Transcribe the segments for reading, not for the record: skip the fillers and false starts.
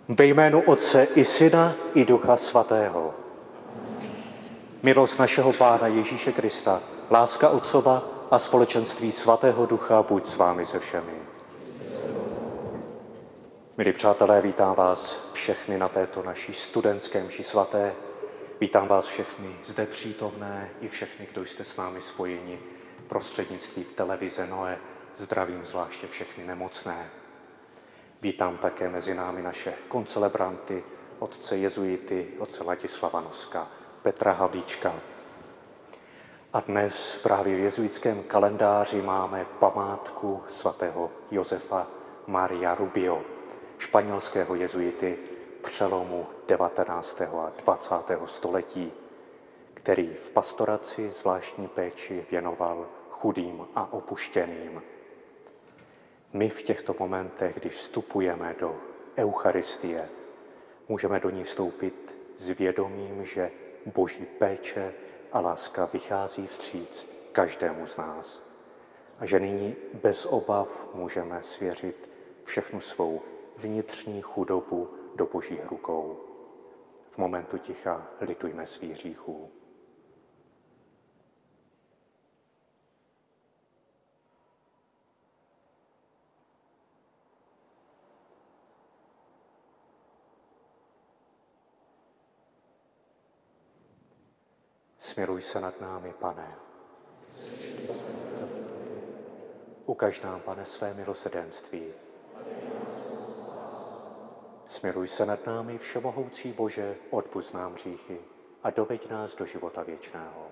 Ve jménu Otce i Syna i Ducha Svatého. Milost našeho Pána Ježíše Krista, láska Otcova a společenství Svatého Ducha buď s vámi se všemi. Milí přátelé, vítám vás všechny na této naší studentské mši svaté. Vítám vás všechny zde přítomné i všechny, kdo jste s námi spojeni prostřednictvím televize Noe. Zdravím zvláště všechny nemocné. Vítám také mezi námi naše koncelebranty, otce jezuity, otce Ladislava Noska, Petra Havlíčka. A dnes právě v jezuitském kalendáři máme památku svatého Josefa Maria Rubio, španělského jezuity přelomu 19. a 20. století, který v pastoraci zvláštní péči věnoval chudým a opuštěným. My v těchto momentech, když vstupujeme do Eucharistie, můžeme do ní vstoupit s vědomím, že Boží péče a láska vychází vstříc každému z nás a že nyní bez obav můžeme svěřit všechnu svou vnitřní chudobu do Božích rukou. V momentu ticha litujme svých hříchů. Smiluj se nad námi, Pane. Ukaž nám, Pane, své milosrdenství. Smiluj se nad námi, všemohoucí Bože, odpusť nám hříchy a doveď nás do života věčného.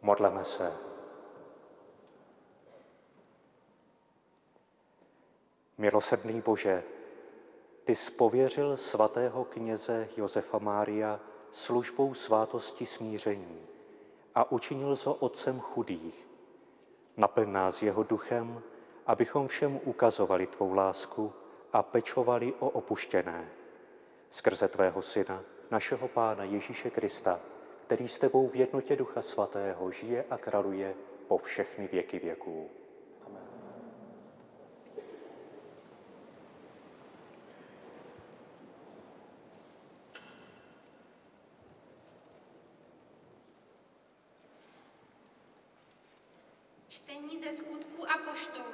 Modleme se. Milosrdný Bože, ty jsi pověřil svatého kněze Josefa Mária službou svátosti smíření a učinil ho otcem chudých. Naplň nás jeho duchem, abychom všem ukazovali tvou lásku a pečovali o opuštěné. Skrze tvého syna, našeho Pána Ježíše Krista, který s tebou v jednotě Ducha Svatého žije a králuje po všechny věky věků. Amen. Čtení ze Skutků apoštolů.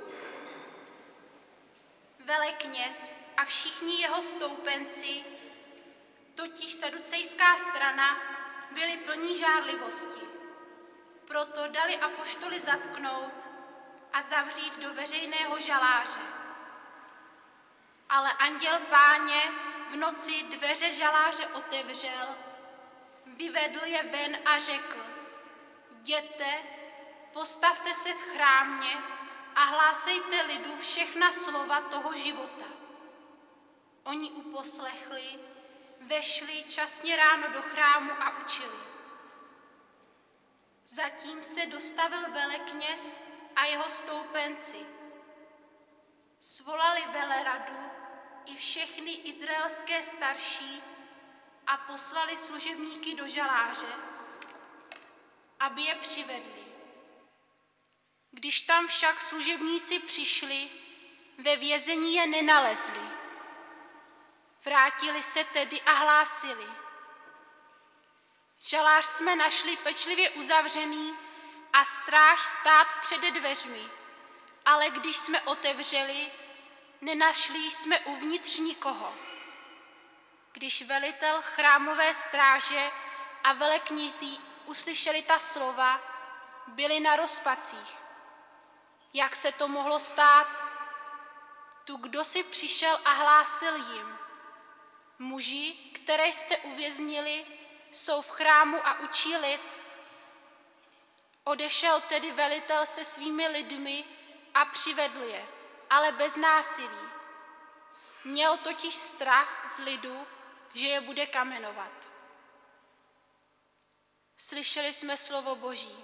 Velekněz a všichni jeho stoupenci, totiž saducejská strana, byli plní žárlivosti. Proto dali apoštoly zatknout a zavřít do veřejného žaláře. Ale anděl Páně v noci dveře žaláře otevřel, vyvedl je ven a řekl: Jděte, postavte se v chrámě a hlásejte lidu všechna slova toho života. Oni uposlechli, vešli časně ráno do chrámu a učili. Zatím se dostavil velekněz a jeho stoupenci. Svolali veleradu i všechny izraelské starší a poslali služebníky do žaláře, aby je přivedli. Když tam však služebníci přišli, Ve vězení je nenalezli. Vrátili se tedy a hlásili: žalář jsme našli pečlivě uzavřený a stráž stát před dveřmi, ale když jsme otevřeli, nenašli jsme uvnitř nikoho. Když velitel chrámové stráže a veleknězí uslyšeli ta slova, byli na rozpacích. Jak se to mohlo stát? Tu kdo si přišel a hlásil jim: muži, které jste uvěznili, jsou v chrámu a učí lid. Odešel tedy velitel se svými lidmi a přivedl je, ale bez násilí. Měl totiž strach z lidu, že je bude kamenovat. Slyšeli jsme slovo Boží.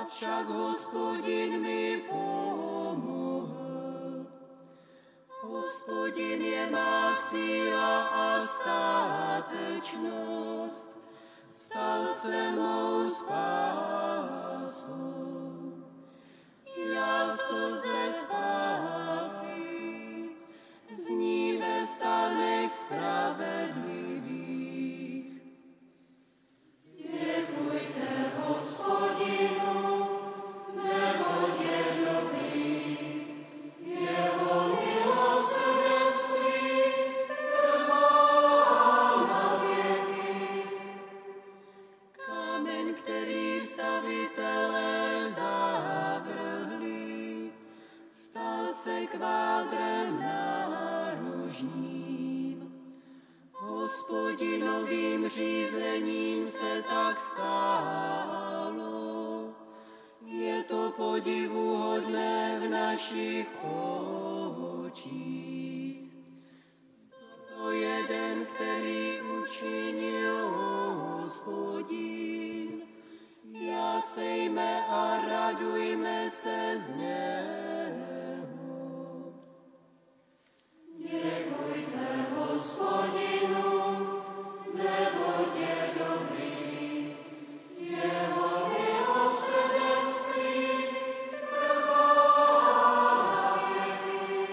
Však Hospodin mi pomohl. Hospodin je má síla a statečnost, stal se mou spásou. Jasot ze spásy zní ve stanech spravedlivých. Děkujte Hospodinu, neboť je dobrý, jeho milosrdenství trvá na věky. Kámen, který stavitelé zavrhli, stal se kvádrem nárožním. Hospodinovým řízením se tak stalo. Je to podivuhodné v našich očích. To je den, který učinil Hospodin. Jásejme a radujme se z něho. Děkujte Hospodinu, neboť je dobrý, jeho milosrdenství trvá na věky.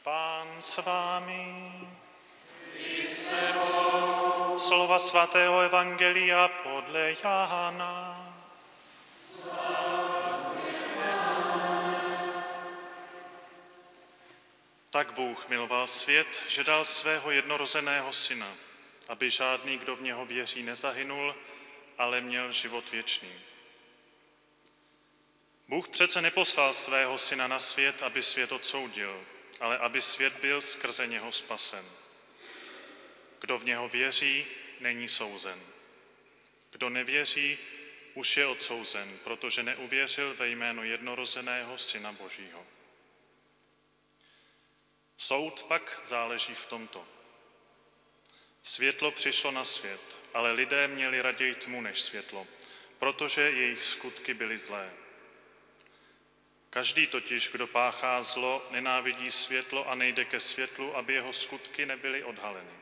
Pán s vámi. Slova svatého evangelia podle Jana. Tak Bůh miloval svět, že dal svého jednorozeného syna, aby žádný, kdo v něho věří, nezahynul, ale měl život věčný. Bůh přece neposlal svého syna na svět, aby svět odsoudil, ale aby svět byl skrze něho spasen. Kdo v něho věří, není souzen. Kdo nevěří, už je odsouzen, protože neuvěřil ve jméno jednorozeného Syna Božího. Soud pak záleží v tomto. Světlo přišlo na svět, ale lidé měli raději tmu než světlo, protože jejich skutky byly zlé. Každý totiž, kdo páchá zlo, nenávidí světlo a nejde ke světlu, aby jeho skutky nebyly odhaleny.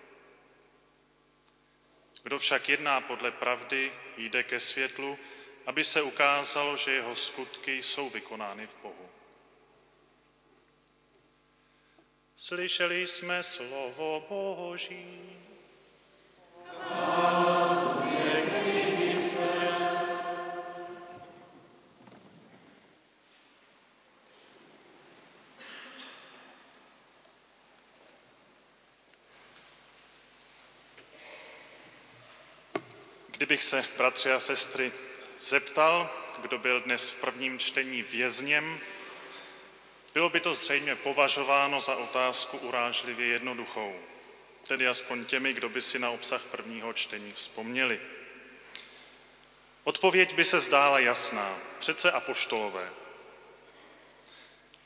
Kdo však jedná podle pravdy, jde ke světlu, aby se ukázalo, že jeho skutky jsou vykonány v Bohu. Slyšeli jsme slovo Boží. Kdybych se, bratři a sestry, zeptal, kdo byl dnes v prvním čtení vězněm, bylo by to zřejmě považováno za otázku urážlivě jednoduchou, tedy aspoň těmi, kdo by si na obsah prvního čtení vzpomněli. Odpověď by se zdála jasná, přece apoštolové.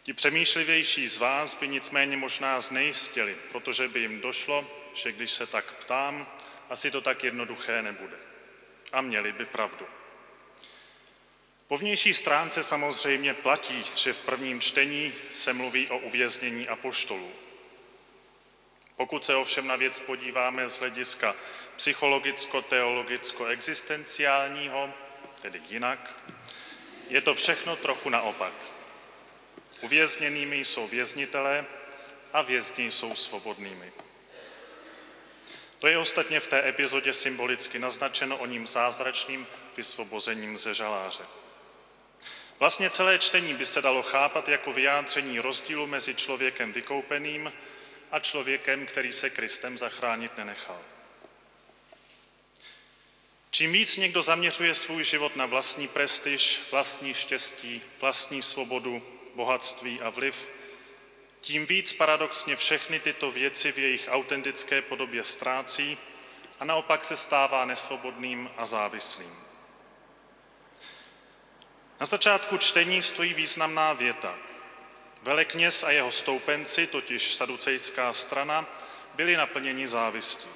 Ti přemýšlivější z vás by nicméně možná znejistěli, protože by jim došlo, že když se tak ptám, asi to tak jednoduché nebude. A měli by pravdu. Po vnější stránce samozřejmě platí, že v prvním čtení se mluví o uvěznění apoštolů. Pokud se ovšem na věc podíváme z hlediska psychologicko-teologicko-existenciálního, tedy jinak, je to všechno trochu naopak. Uvězněnými jsou věznitelé a vězni jsou svobodnými. To je ostatně v té epizodě symbolicky naznačeno oním zázračným vysvobozením ze žaláře. Vlastně celé čtení by se dalo chápat jako vyjádření rozdílu mezi člověkem vykoupeným a člověkem, který se Kristem zachránit nenechal. Čím víc někdo zaměřuje svůj život na vlastní prestiž, vlastní štěstí, vlastní svobodu, bohatství a vliv, tím víc paradoxně všechny tyto věci v jejich autentické podobě ztrácí a naopak se stává nesvobodným a závislým. Na začátku čtení stojí významná věta. Velekněz a jeho stoupenci, totiž saducejská strana, byli naplněni závistí.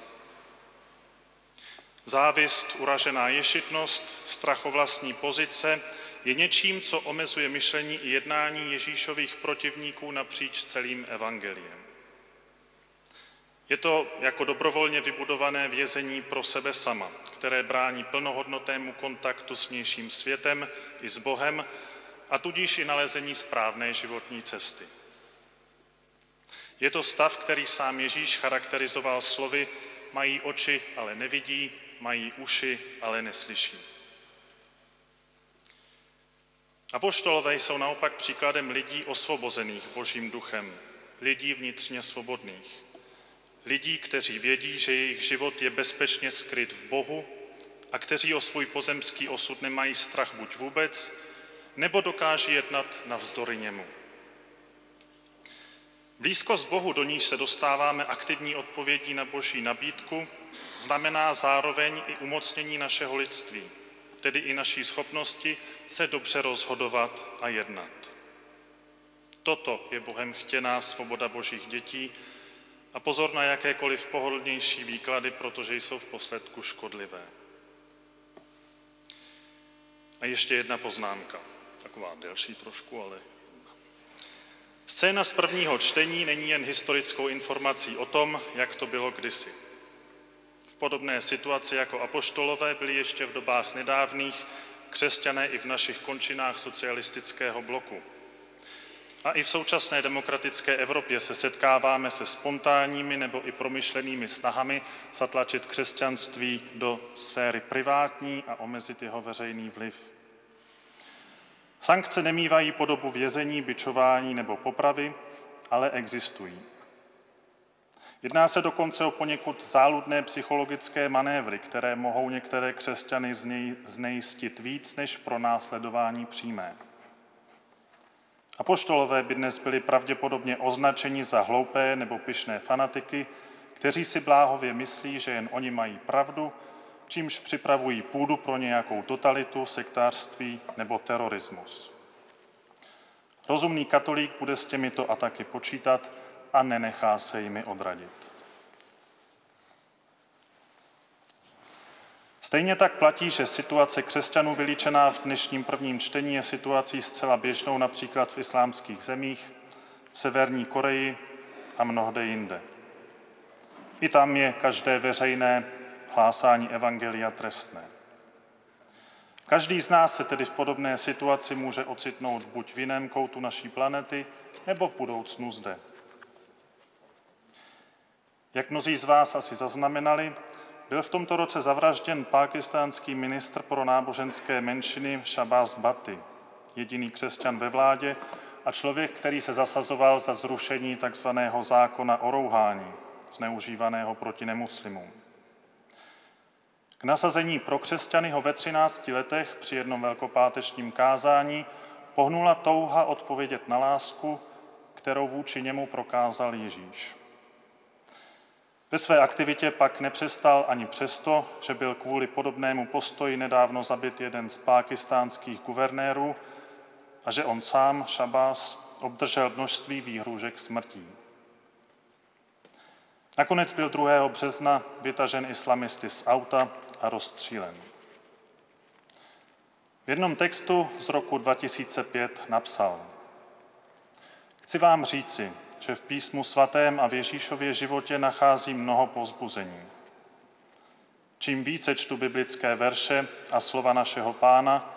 Závist, uražená ješitnost, strach o vlastní pozice je něčím, co omezuje myšlení i jednání Ježíšových protivníků napříč celým evangeliem. Je to jako dobrovolně vybudované vězení pro sebe sama, které brání plnohodnotnému kontaktu s vnějším světem i s Bohem a tudíž i nalezení správné životní cesty. Je to stav, který sám Ježíš charakterizoval slovy mají oči, ale nevidí, mají uši, ale neslyší. Apoštolové jsou naopak příkladem lidí osvobozených Božím duchem, lidí vnitřně svobodných. Lidí, kteří vědí, že jejich život je bezpečně skryt v Bohu a kteří o svůj pozemský osud nemají strach buď vůbec, nebo dokáží jednat navzdory němu. Blízkost Bohu, do níž se dostáváme aktivní odpovědí na Boží nabídku, znamená zároveň i umocnění našeho lidství, tedy i naší schopnosti se dobře rozhodovat a jednat. Toto je Bohem chtěná svoboda Božích dětí a pozor na jakékoliv pohodlnější výklady, protože jsou v posledku škodlivé. A ještě jedna poznámka, taková delší trošku, ale... Scéna z prvního čtení není jen historickou informací o tom, jak to bylo kdysi. V podobné situaci jako apoštolové byli ještě v dobách nedávných křesťané i v našich končinách socialistického bloku. A i v současné demokratické Evropě se setkáváme se spontánními nebo i promyšlenými snahami zatlačit křesťanství do sféry privátní a omezit jeho veřejný vliv. Sankce nemívají podobu vězení, bičování nebo popravy, ale existují. Jedná se dokonce o poněkud záludné psychologické manévry, které mohou některé křesťany znejistit víc než pronásledování přímé. Apoštolové by dnes byli pravděpodobně označeni za hloupé nebo pyšné fanatiky, kteří si bláhově myslí, že jen oni mají pravdu, čímž připravují půdu pro nějakou totalitu, sektářství nebo terorismus. Rozumný katolík bude s těmito ataky počítat a nenechá se jimi odradit. Stejně tak platí, že situace křesťanů vylíčená v dnešním prvním čtení je situací zcela běžnou například v islámských zemích, v Severní Koreji a mnohde jinde. I tam je každé veřejné hlásání evangelia trestné. Každý z nás se tedy v podobné situaci může ocitnout buď v jiném koutu naší planety, nebo v budoucnu zde. Jak mnozí z vás asi zaznamenali, byl v tomto roce zavražděn pákistánský ministr pro náboženské menšiny Shahbaz Bhatti, jediný křesťan ve vládě a člověk, který se zasazoval za zrušení takzvaného zákona o rouhání, zneužívaného proti nemuslimům. K nasazení pro křesťany ho ve 13 letech při jednom velkopátečním kázání pohnula touha odpovědět na lásku, kterou vůči němu prokázal Ježíš. Ve své aktivitě pak nepřestal ani přesto, že byl kvůli podobnému postoji nedávno zabit jeden z pákistánských guvernérů a že on sám, Shahbaz, obdržel množství výhrůžek smrtí. Nakonec byl 2. března vytažen islamisty z auta a rozstřílen. V jednom textu z roku 2005 napsal: Chci vám říci, že v písmu svatém a v Ježíšově životě nacházím mnoho povzbuzení. Čím více čtu biblické verše a slova našeho Pána,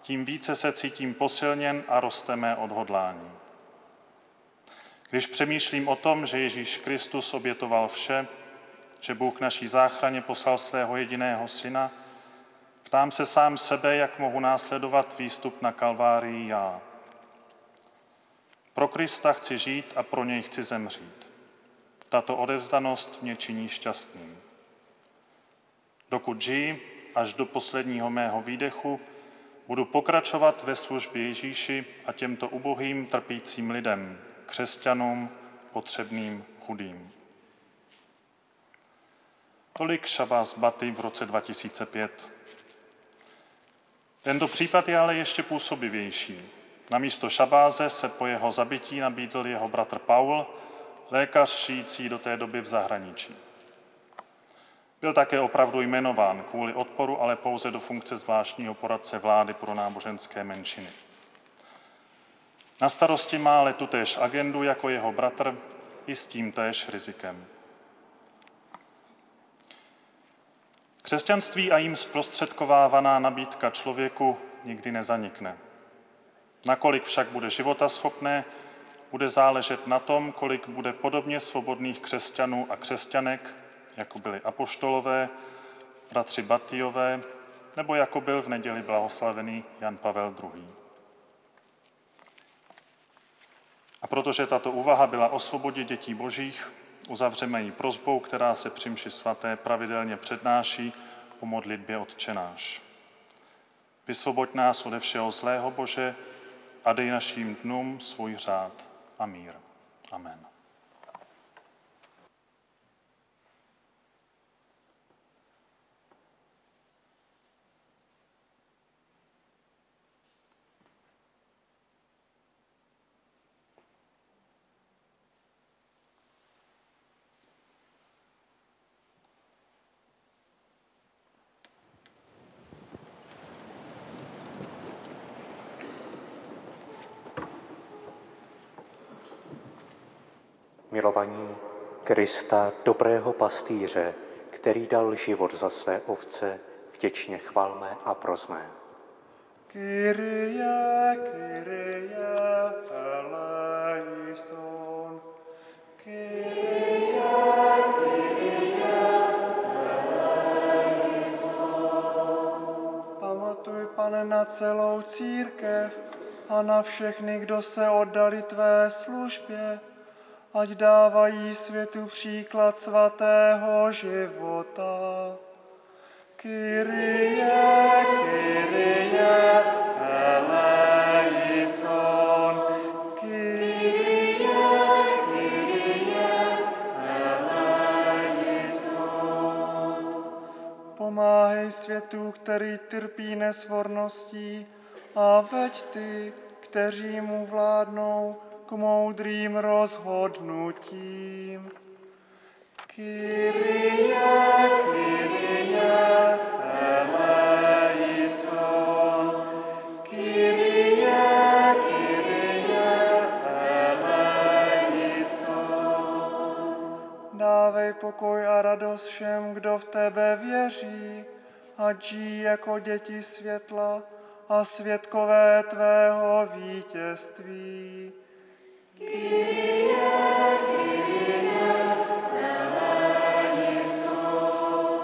tím více se cítím posilněn a roste mé odhodlání. Když přemýšlím o tom, že Ježíš Kristus obětoval vše, že Bůh naší záchraně poslal svého jediného syna, ptám se sám sebe, jak mohu následovat výstup na Kalvárii já. Pro Krista chci žít a pro něj chci zemřít. Tato odevzdanost mě činí šťastným. Dokud žiji, až do posledního mého výdechu, budu pokračovat ve službě Ježíši a těmto ubohým trpícím lidem, křesťanům, potřebným, chudým. Tolik Shahbaz Bhatti v roce 2005. Tento případ je ale ještě působivější. Namísto Shahbáze se po jeho zabití nabídl jeho bratr Paul, lékař žijící do té doby v zahraničí. Byl také opravdu jmenován kvůli odporu, ale pouze do funkce zvláštního poradce vlády pro náboženské menšiny. Na starosti má ale tutéž agendu jako jeho bratr i s tímtéž rizikem. Křesťanství a jím zprostředkovávaná nabídka člověku nikdy nezanikne. Nakolik však bude životaschopné, bude záležet na tom, kolik bude podobně svobodných křesťanů a křesťanek, jako byli apoštolové, bratři Bhattiové, nebo jako byl v neděli blahoslavený Jan Pavel II. A protože tato úvaha byla o svobodě dětí božích, uzavřeme ji prosbou, která se při mši svaté pravidelně přednáší po modlitbě Otče náš. Vysvoboď nás ode všeho zlého, Bože, a dej našim dnům svůj řád a mír. Amen. Milovaní Krista, dobrého pastýře, který dal život za své ovce, vděčně chvalme a prosme. Kyrie, Kyrie, eleison. Kyrie, Kyrie, eleison. Pamatuj, Pane, na celou církev a na všechny, kdo se oddali tvé službě, ať dávají světu příklad svatého života. Kyrie, Kyrie, eleison. Kyrie, Kyrie, eleison. Pomáhej světu, který trpí nesvorností, a veď ty, kteří mu vládnou, k moudrým rozhodnutím. Kyrie, Kyrie, eleison. Kyrie, Kyrie, eleison. Dávej pokoj a radost všem, kdo v tebe věří, ať žijí jako děti světla a svědkové tvého vítězství. Kyrie, Kyrie, eleison.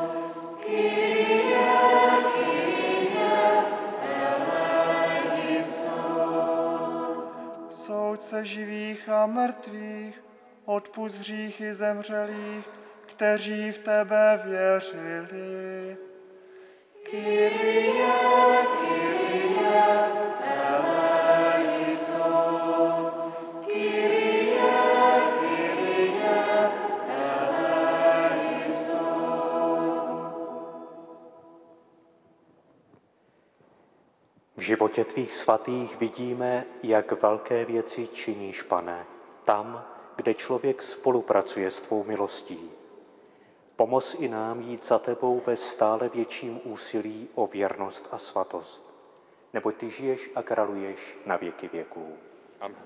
Kyrie, Kyrie, eleison. Soudce živých a mrtvých, odpusť hříchy zemřelých, kteří v tebe věřili. Kyrie, Kyrie, eleison. Kyrie, Kyrie, eleison. V životě tvých svatých vidíme, jak velké věci činíš, Pane, tam, kde člověk spolupracuje s tvou milostí. Pomoz i nám jít za tebou ve stále větším úsilí o věrnost a svatost, neboť ty žiješ a králuješ na věky věků. Amen.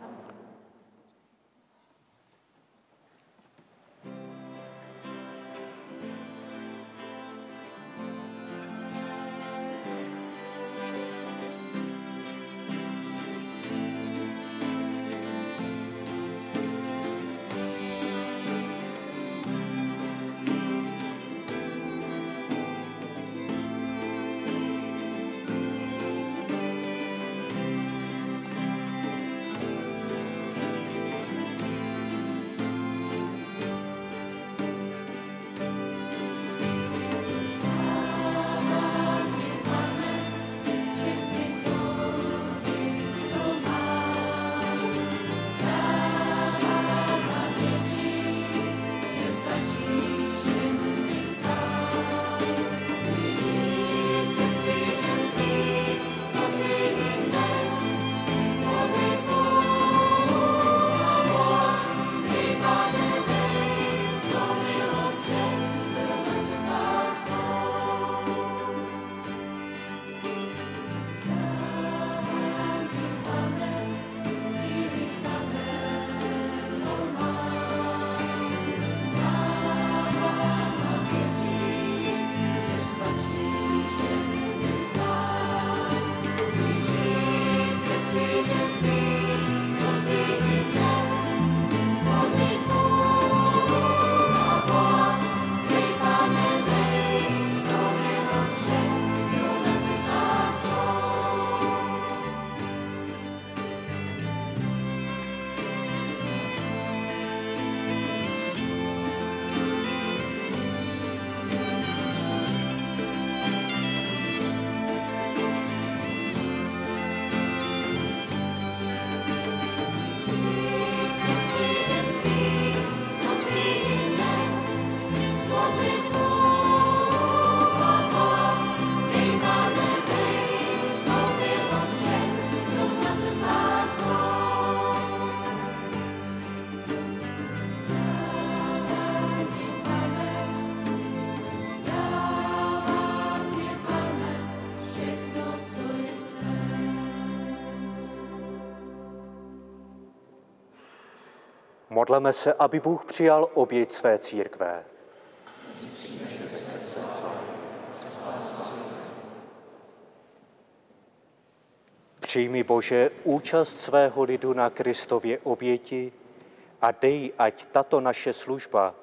Modleme se, aby Bůh přijal oběť své církve. Přijmi, Bože, účast svého lidu na Kristově oběti a dej, ať tato naše služba,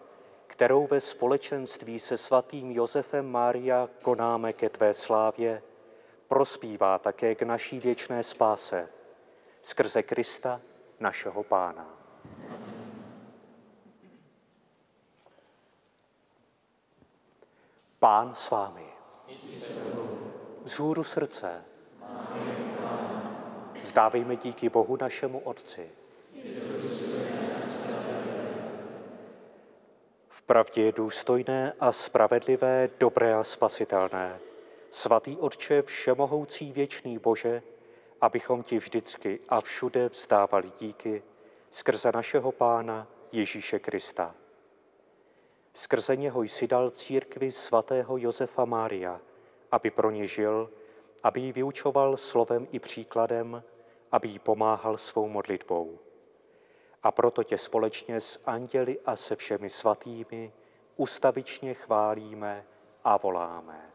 kterou ve společenství se svatým Josefem Mária konáme ke tvé slávě, prospívá také k naší věčné spáse skrze Krista, našeho Pána. Pán s vámi. Vzhůru srdce. Vzdávejme díky Bohu našemu Otci. Vpravdě je důstojné a spravedlivé, dobré a spasitelné, svatý Otče, všemohoucí věčný Bože, abychom ti vždycky a všude vzdávali díky skrze našeho Pána Ježíše Krista. Skrze něho jsi dal církvi svatého Josefa Mária, aby pro ně žil, aby ji vyučoval slovem i příkladem, aby jí pomáhal svou modlitbou. A proto tě společně s anděli a se všemi svatými ustavičně chválíme a voláme.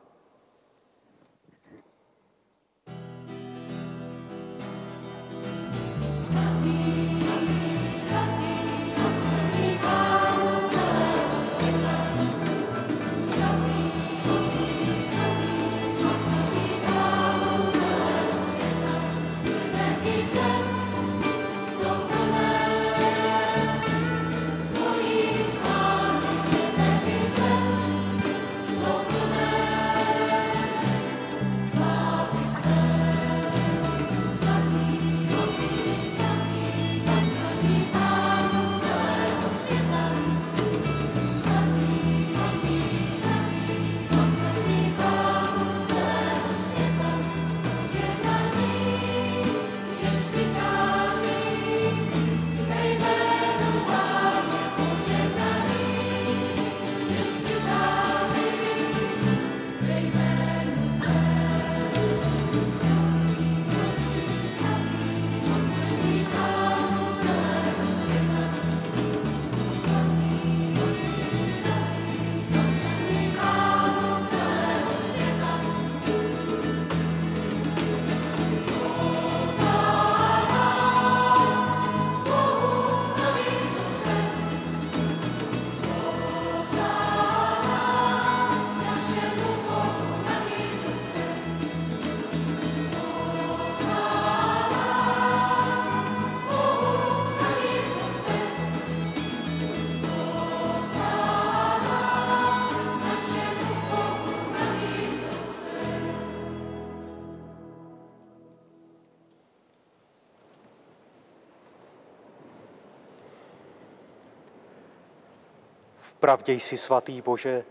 Vpravdě jsi svatý Bože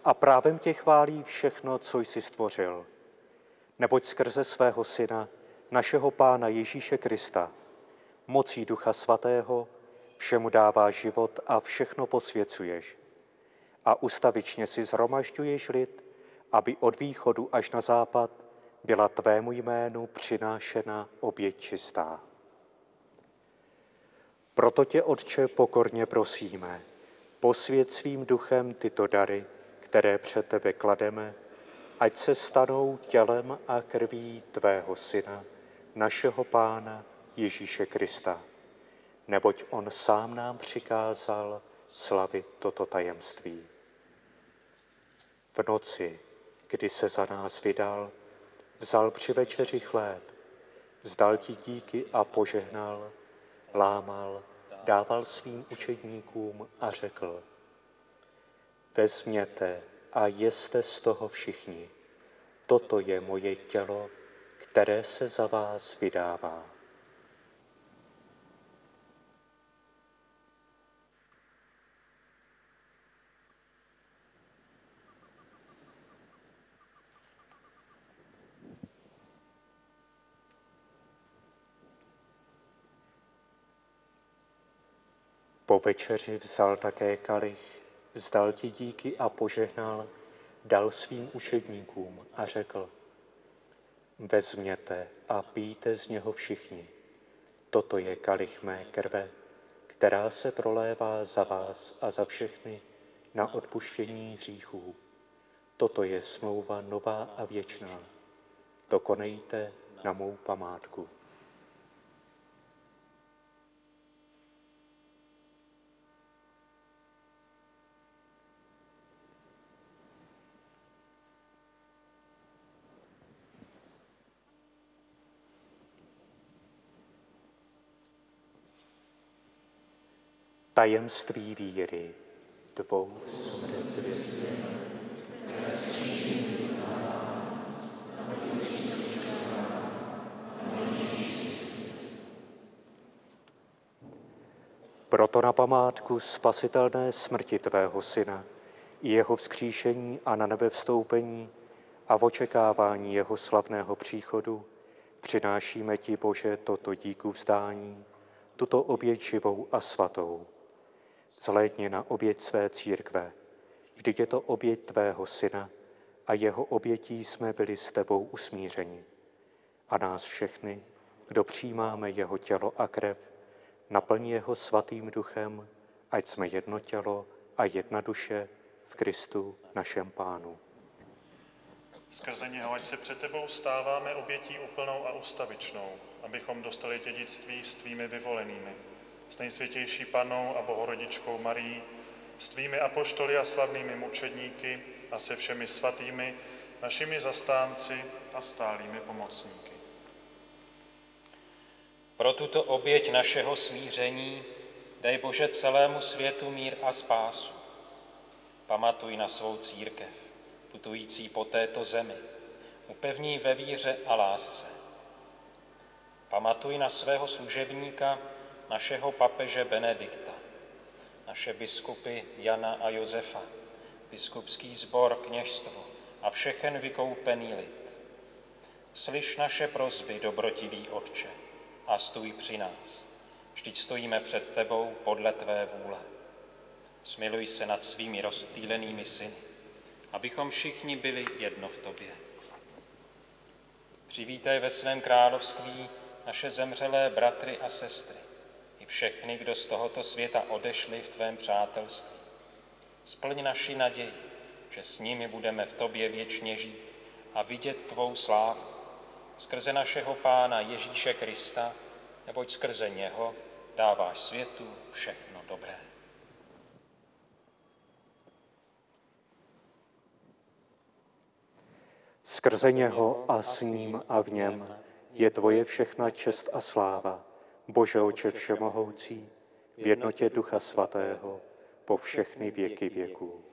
a právem tě chválí všechno, co jsi stvořil. Neboť skrze svého Syna, našeho Pána Ježíše Krista, mocí Ducha Svatého, všemu dává život a všechno posvěcuješ. A ustavičně si shromažďuješ lid, aby od východu až na západ byla tvému jménu přinášena oběť čistá. Proto tě, Otče, pokorně prosíme, posvěť svým duchem tyto dary, které před tebe klademe, ať se stanou tělem a krví tvého Syna, našeho Pána Ježíše Krista. Neboť on sám nám přikázal slavit toto tajemství. V noci, kdy se za nás vydal, vzal při večeři chléb, vzdal ti díky a požehnal, lámal, dával svým učedníkům a řekl: Vezměte a jeste z toho všichni. Toto je moje tělo, které se za vás vydává. Po večeři vzal také kalich, vzdal ti díky a požehnal, dal svým učedníkům a řekl: Vezměte a pijte z něho všichni. Toto je kalich mé krve, která se prolévá za vás a za všechny na odpuštění hříchů. Toto je smlouva nová a věčná. To konejte na mou památku. Tajemství víry, tvou smrt. Proto na památku spasitelné smrti tvého syna i jeho vzkříšení a na nebe vstoupení a v očekávání jeho slavného příchodu přinášíme ti, Bože, toto díku vzdání, tuto oběť živou a svatou. Zhlédni na oběť své církve, vždyť je to oběť tvého syna a jeho obětí jsme byli s tebou usmířeni. A nás všechny, kdo přijímáme jeho tělo a krev, naplň jeho svatým duchem, ať jsme jedno tělo a jedna duše v Kristu našem Pánu. Skrze něho, ať se před tebou stáváme obětí úplnou a ustavičnou, abychom dostali dědictví s tvými vyvolenými, s nejsvětější Pannou a Bohorodičkou Marií, s tvými apoštoly a slavnými mučedníky a se všemi svatými, našimi zastánci a stálými pomocníky. Pro tuto oběť našeho smíření dej, Bože, celému světu mír a spásu. Pamatuj na svou církev, putující po této zemi, upevní ve víře a lásce. Pamatuj na svého služebníka, našeho papeže Benedikta, naše biskupy Jana a Josefa, biskupský sbor, kněžstvo a všechen vykoupený lid. Slyš naše prosby, dobrotivý Otče, a stůj při nás. Vždyť stojíme před tebou podle tvé vůle. Smiluj se nad svými rozptýlenými syny, abychom všichni byli jedno v tobě. Přivítaj ve svém království naše zemřelé bratry a sestry i všechny, kdo z tohoto světa odešli v tvém přátelství. Splň naši naději, že s nimi budeme v tobě věčně žít a vidět tvou slávu. Skrze našeho Pána Ježíše Krista, neboť skrze něho dáváš světu všechno dobré. Skrze něho a s ním a v něm je tvoje všechna čest a sláva, Bože Otče všemohoucí, v jednotě Ducha Svatého, po všechny věky věků.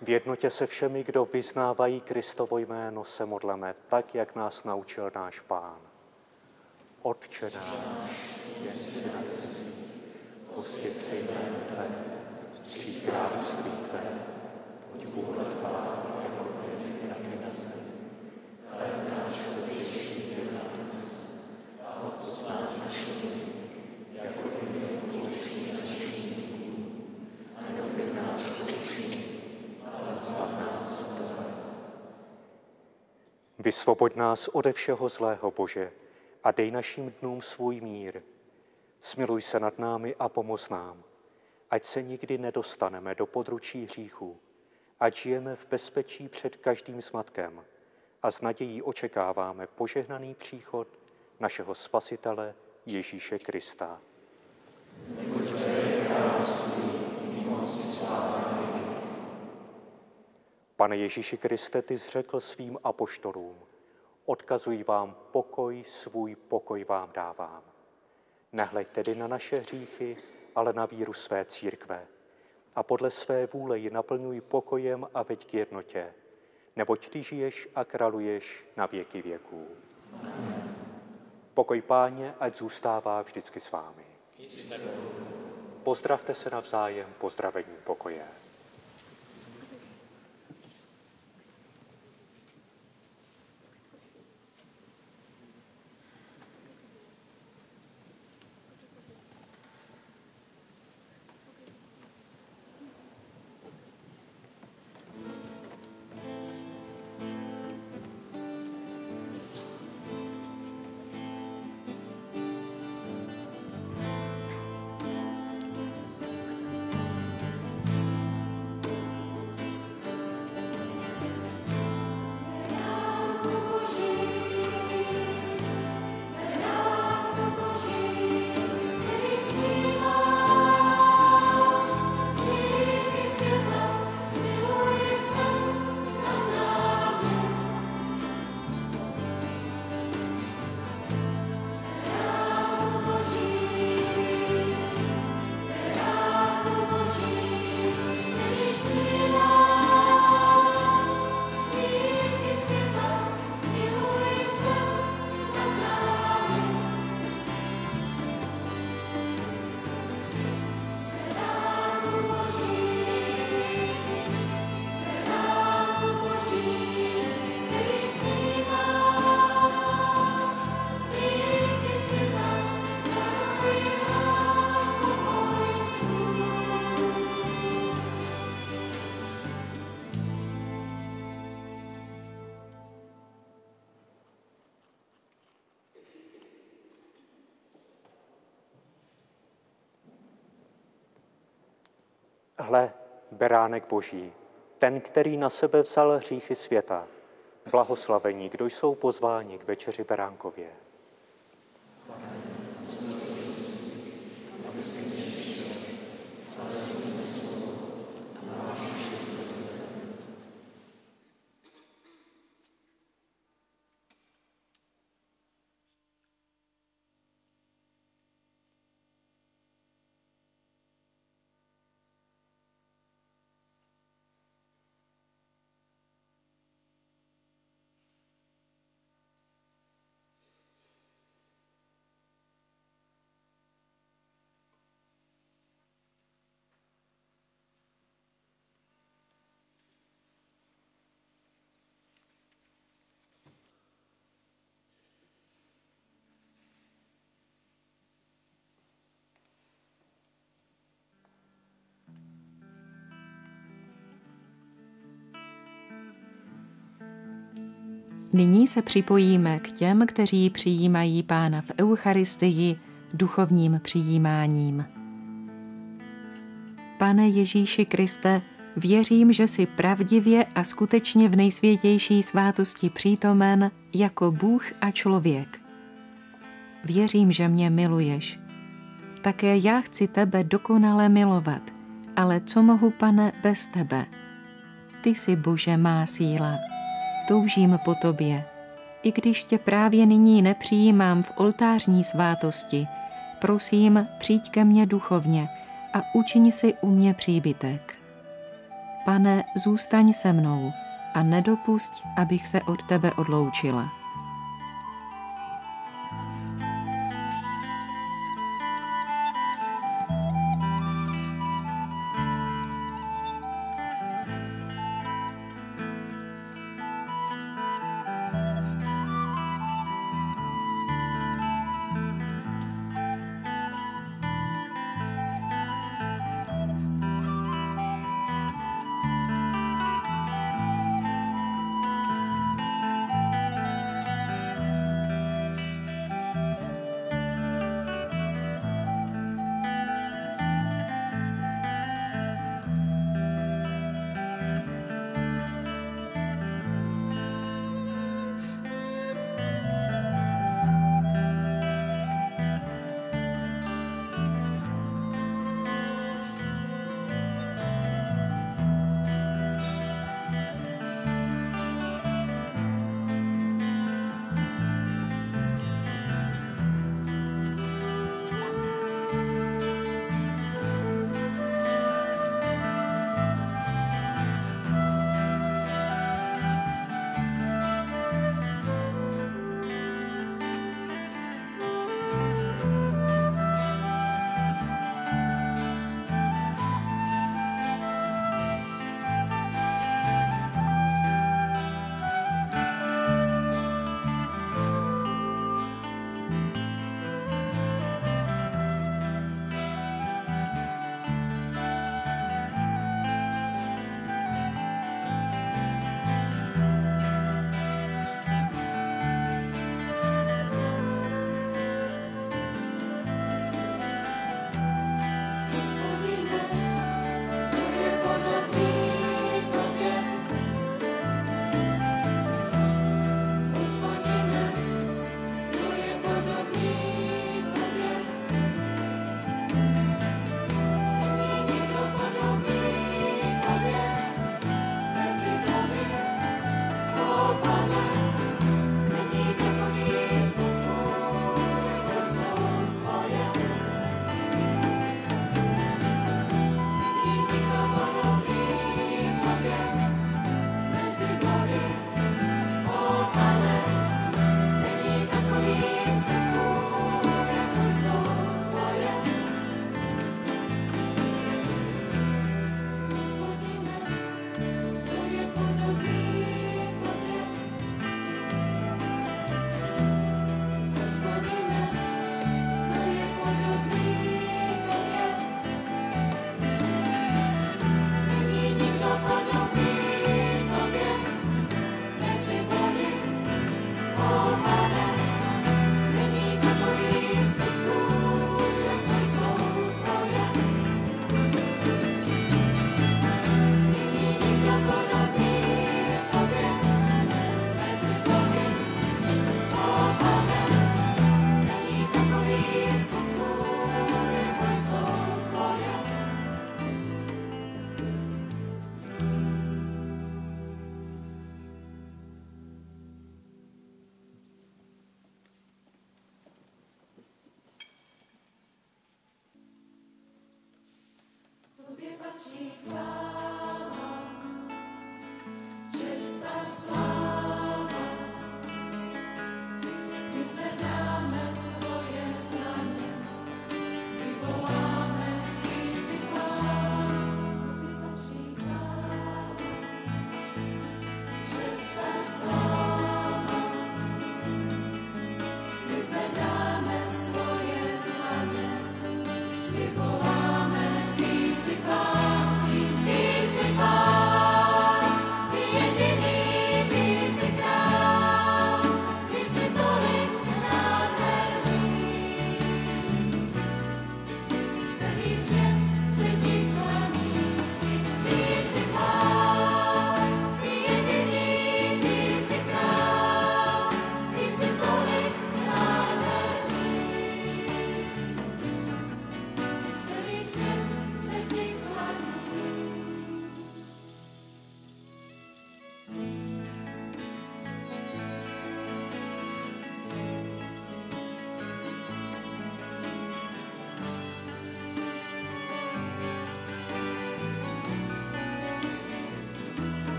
V jednotě se všemi, kdo vyznávají Kristovo jméno, se modleme tak, jak nás naučil náš Pán. Otče náš, jestli na nebesích, posvěť se jméno Tvé, přijď království Tvé, buď vůle Tvá, jako v nebi, tak i na zemi. Chléb náš všednější dej nám dnes a odpusť nám naše viny, jako i my odpouštíme našim viníkům, a neuved nás do pokušení, ale zbav nás od zlého. Vysvoboď nás ode všeho zlého, Bože, a dej našim dnům svůj mír. Smiluj se nad námi a pomoz nám, ať se nikdy nedostaneme do područí hříchu, ať žijeme v bezpečí před každým zmatkem a s nadějí očekáváme požehnaný příchod našeho Spasitele Ježíše Krista. Pane Ježíši Kriste, ty jsi řekl svým apoštolům: odkazuji vám pokoj, svůj pokoj vám dávám. Nehleď tedy na naše hříchy, ale na víru své církve. A podle své vůle ji naplňuj pokojem a veď k jednotě, neboť ty žiješ a králuješ na věky věků. Pokoj Páně, ať zůstává vždycky s vámi. Pozdravte se navzájem pozdravením pokoje. Hle, beránek Boží, ten, který na sebe vzal hříchy světa. Blahoslavení, kdo jsou pozváni k večeři beránkově. Nyní se připojíme k těm, kteří přijímají Pána v Eucharistii duchovním přijímáním. Pane Ježíši Kriste, věřím, že jsi pravdivě a skutečně v nejsvětější svátosti přítomen jako Bůh a člověk. Věřím, že mě miluješ. Také já chci tebe dokonale milovat, ale co mohu, Pane, bez tebe? Ty jsi, Bože, má síla. Toužím po tobě. I když tě právě nyní nepřijímám v oltářní svátosti, prosím, přijď ke mně duchovně a učiň si u mě příbytek. Pane, zůstaň se mnou a nedopusť, abych se od tebe odloučila.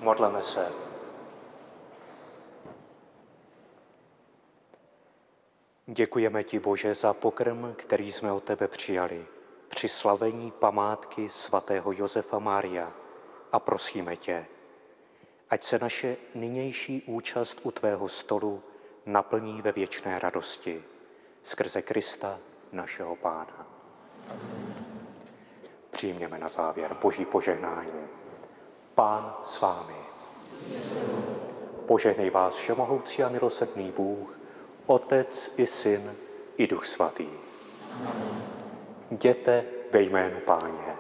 Modleme se. Děkujeme ti, Bože, za pokrm, který jsme od tebe přijali při slavení památky svatého Josefa Mária a prosíme tě, ať se naše nynější účast u tvého stolu naplní ve věčné radosti skrze Krista, našeho Pána. Přijměme na závěr Boží požehnání. Pán s vámi. Požehnej vás všemohoucí a milosrdný Bůh, Otec i Syn i Duch Svatý. Jděte ve jménu Páně.